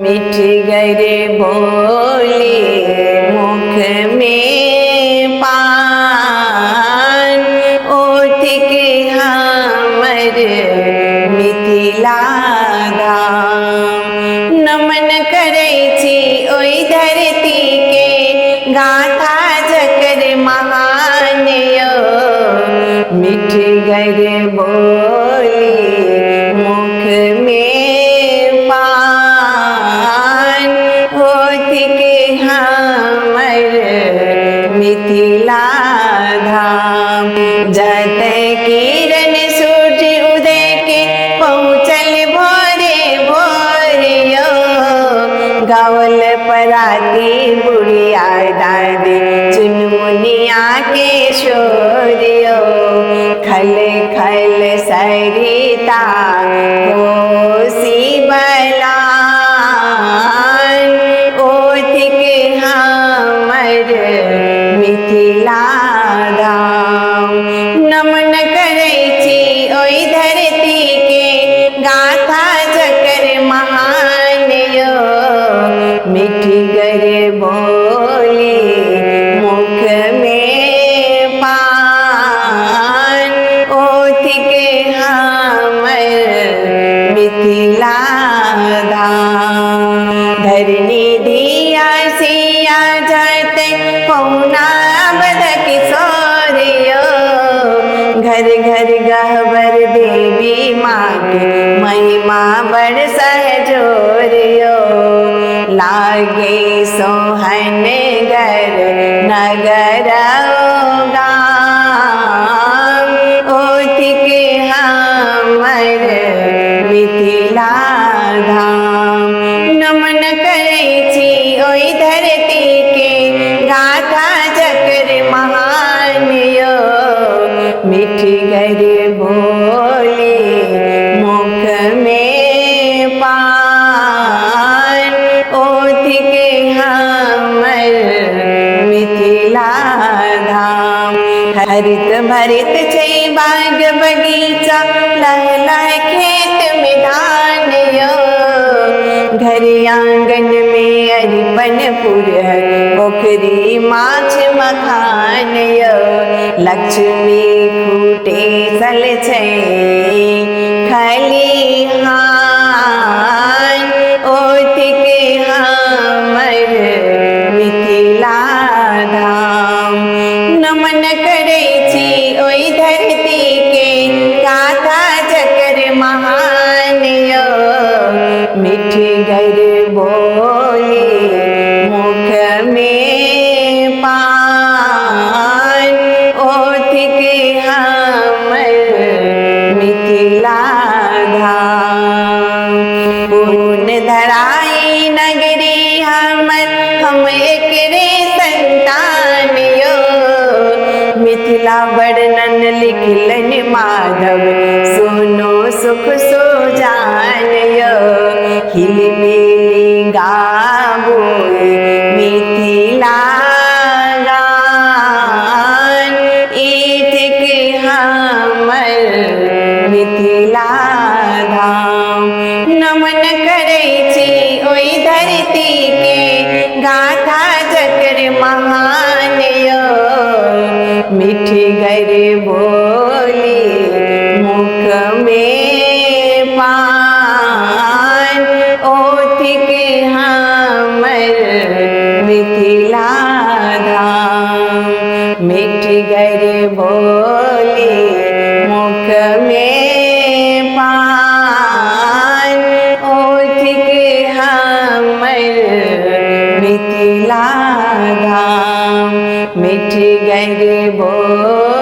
मिठ गए बोले मुख में पान, ओठ के हमर मिथिला धाम। नमन करै छी ओहि धरती के गाथा जकर महान यो, मिठ गए बोले मुख में पान, होठ के हमर मिथिला धाम। जतय किरण सूर्य उदय के पहुँचल भोरे भोर यो, गावल पराती बुढ़िया दादी चुनमुनिया के शोर यो। खल खल सरिता कोसी बलान, ओठ के हमर मिथिला धाम। नमन करै छी ओहि धरती के गाथा जकर महान यो, मिठ गए बोले मुख में पान, ओठ के हमर मिथिला धाम। धरनी धिया सिया जाते पहुना बद किशोर यो, घर घर गहबर देवी माँ के महिमा बड़ सहजोर यो। लागे सोहन गर नगर गाम, ओठ के हमर मिथिला धाम। नमन करै छी ओहि धरती के गाथा जकर महान यो, मिठ गए बोले मुख में पान, ओठ के हमर मिथिला धाम। हरित भरित छै बाग बगीचा, लह लह खेत में धान यो। घर आंगन में अरिपन पुर है, पोखरी माछ मखान यो। लक्ष्मी खूटे सल छै खलिहान, ओठ के हमर मिथिला धाम। नमन करै छी ओहि धरती के गाथा जकर महान यो, मिठ गए बोले मुख में पान, ओठ के हमर मिथिला धाम। पूर्ण धराई नगरी हमर, हम एकरे संतान यो। मिथिला वर्णन लिखलन माधव सुनो सुख सुजान यो। हिली मिली गाबो मिथिला गान, ईठ के हमर मिथिला धाम। नमन करै छी ओहि धरती के गाथा जकर महान यो, मिठ गए बोले मुख में पान, ओठ के हमर मिथिला धाम। मिठ गए बोले मुख में पान, ओठ के हमर मिथिला धाम। मिठ गए बोले